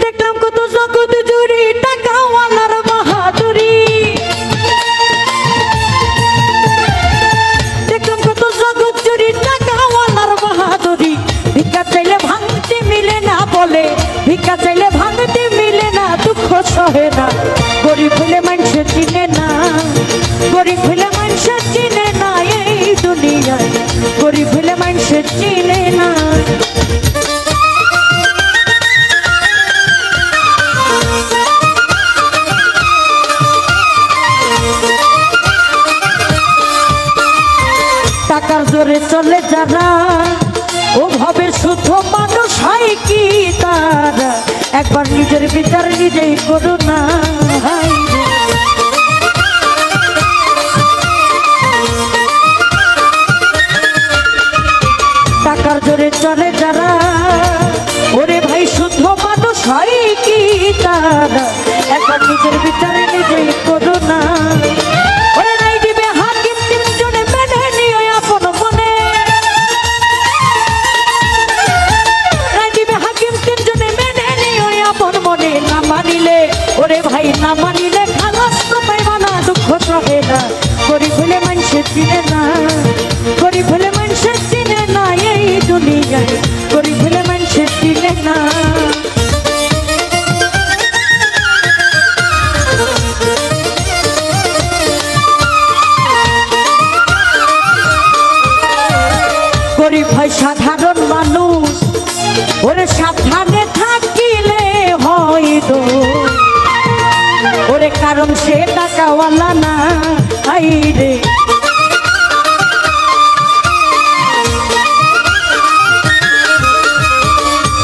দেখলাম কত জগৎ জুড়ি টাকাওয়ালার বাহাদুরি, দেখলাম কত জগৎ জুড়ি টাকাওয়ালার বাহাদুরি। ভিক্ষা চাইলে ভাঙতে মিলে না বলে, ভিক্ষা চাইলে ভাঙতে মিলে না, দুঃখ সহে না। গরিব হলে মানুষ চিনে না, গরিব হলে মানুষ চিনে না এই দুনিয়ায়, গরিব হলে মানুষ চিনে না। টাকার জোরে চলে যারা ও ভাবে শুধু মানুষ হয় কি তারা, একবার নিজের বিচার নিজেই করো না। টাকার জোরে চলে যারা ওরে ভাই শুধু মানুষ হয় কি তারা, একবার নিজের বিচার নিজেই করো না। ওরে ভাই না মানিলে খালাস তো পাইবা না, দুঃখ সহে না। গরিব হলে মানুষ চিনে না, গরিব হলে মানুষ চিনে না এই দুনিয়ায়, গরিব হলে মানুষ চিনে না। গরিব হয় সাধারণ মানুষ, ওরে সাবধানে থাকিলে হয় তো ওরে, কারণ সে টাকাওয়ালা না। হাই রে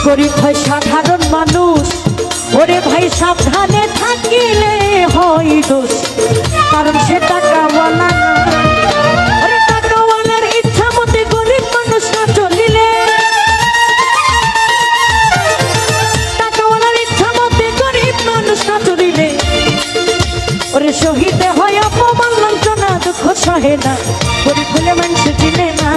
গরিব হয় সাধারণ মানুষ, ওরে ভাই সাবধানে থাকিলে হয় দোষ, কারণ সে টাকাওয়ালা না। ওরে টাকাওয়ালার ইচ্ছা মতে গরিব মানুষ না চলিলে, টাকাওয়ালার ইচ্ছা মতে গরিব মানুষ না চলিলে, ওরে শহীদে হয় অপমান লাঞ্ছনা, দুঃখ সহে না। গরিব হলে মানুষ চিনে না।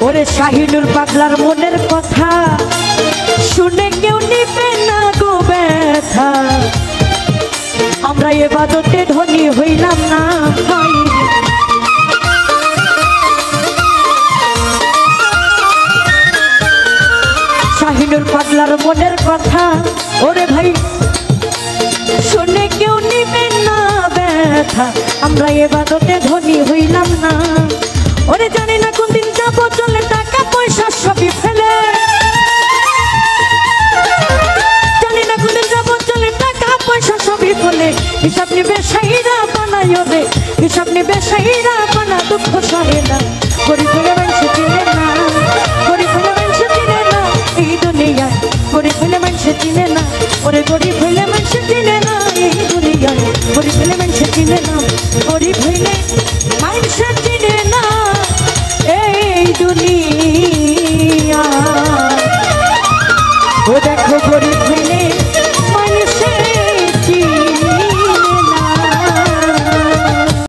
ওরে শাহিনুর পাগলার মনের কথা শুনে কেউ নিবে না গো ব্যথা, আমরা ইবাদতে ধনী হইলাম না। শাহিনুর পাগলার মনের কথা ওরে ভাই শুনে কেউ নিবে না ব্যথা, আমরা ইবাদতে ধনী হইলাম না। ওরে জানি না কোন দিন যাবো চলে টাকা পয়সা সবই ফেলে, জানি না কোন দিন যাবো চলে টাকা পয়সা সবই ফেলে। হিসাব নিবে সাইরা বানাই রে, হিসাব নিবে সাইরা বানা, দুঃখ সহে না। গরিব হলে মানুষ চিনে না, গরিব হলে মানুষ চিনে না এই দুনিয়ায়, গরিব হলে মানুষ চিনে না। ওরে গরিব